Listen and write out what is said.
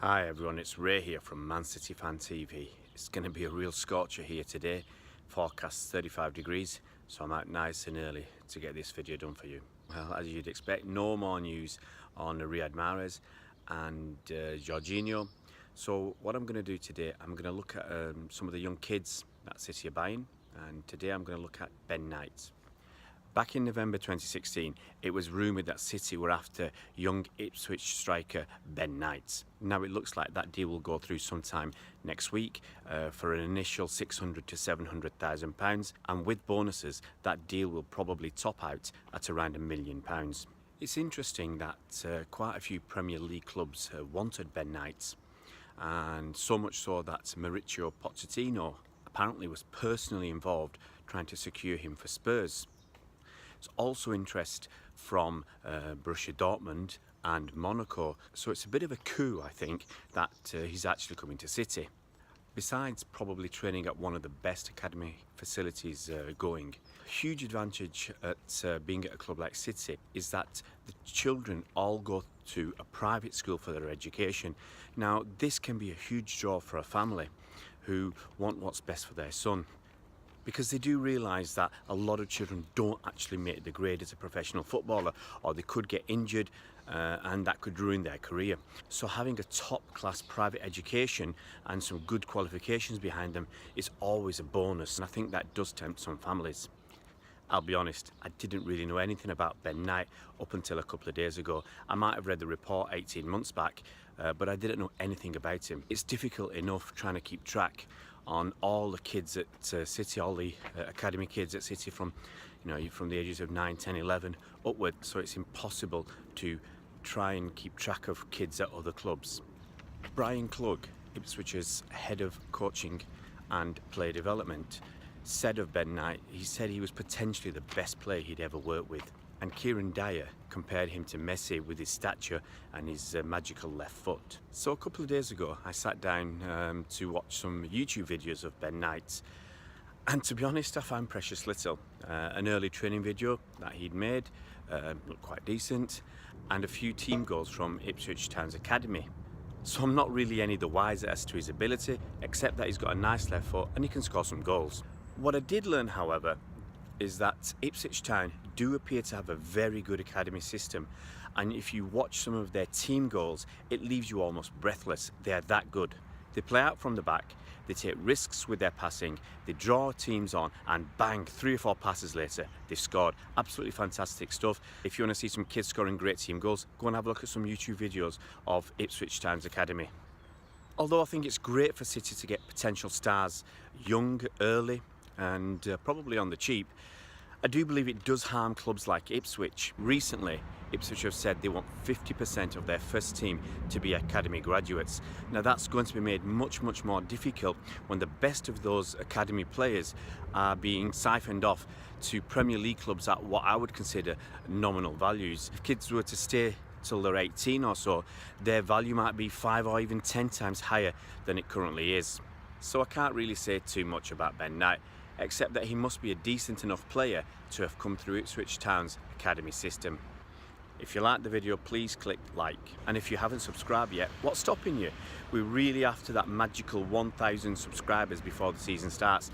Hi everyone, it's Ray here from Man City Fan TV. It's going to be a real scorcher here today. Forecast 35 degrees, so I'm out nice and early to get this video done for you. Well, as you'd expect, no more news on Riyad Mahrez and Jorginho. So what I'm going to do today, I'm going to look at some of the young kids that City are buying, and today I'm going to look at Ben Knight. Back in November 2016, it was rumoured that City were after young Ipswich striker Ben Knight. Now it looks like that deal will go through sometime next week for an initial £600,000 to £700,000, and with bonuses, that deal will probably top out at around £1 million. It's interesting that quite a few Premier League clubs wanted Ben Knight, and so much so that Mauricio Pochettino apparently was personally involved trying to secure him for Spurs. There's also interest from Borussia Dortmund and Monaco, so it's a bit of a coup, I think, that he's actually coming to City. Besides probably training at one of the best academy facilities going, a huge advantage at being at a club like City is that the children all go to a private school for their education. Now this can be a huge draw for a family who want what's best for their son, because they do realise that a lot of children don't actually make the grade as a professional footballer, or they could get injured and that could ruin their career. So having a top-class private education and some good qualifications behind them is always a bonus, and I think that does tempt some families. I'll be honest, I didn't really know anything about Ben Knight up until a couple of days ago. I might have read the report 18 months back, but I didn't know anything about him. It's difficult enough trying to keep track on all the kids at City, all the academy kids at City from the ages of 9, 10, 11 upward, so it's impossible to try and keep track of kids at other clubs. Brian Klug, Ipswich's head of coaching and player development, said of Ben Knight, he said he was potentially the best player he'd ever worked with. And Kieran Dyer compared him to Messi with his stature and his magical left foot. So a couple of days ago, I sat down to watch some YouTube videos of Ben Knight, and to be honest, I found precious little. An early training video that he'd made looked quite decent, and a few team goals from Ipswich Town's academy. So I'm not really any the wiser as to his ability, except that he's got a nice left foot and he can score some goals. What I did learn, however, is that Ipswich Town do appear to have a very good academy system, and if you watch some of their team goals, it leaves you almost breathless. They are that good. They play out from the back, they take risks with their passing, they draw teams on, and bang, 3 or 4 passes later, they've scored. Absolutely fantastic stuff. If you want to see some kids scoring great team goals, go and have a look at some YouTube videos of Ipswich Town's academy. Although I think it's great for City to get potential stars young, early, and probably on the cheap, I do believe it does harm clubs like Ipswich. Recently, Ipswich have said they want 50% of their first team to be academy graduates. Now that's going to be made much more difficult when the best of those academy players are being siphoned off to Premier League clubs at what I would consider nominal values. If kids were to stay till they're 18 or so, their value might be 5 or even 10 times higher than it currently is. So I can't really say too much about Ben Knight, except that he must be a decent enough player to have come through Ipswich Town's academy system. If you liked the video, please click like, and if you haven't subscribed yet, what's stopping you? We're really after that magical 1,000 subscribers before the season starts.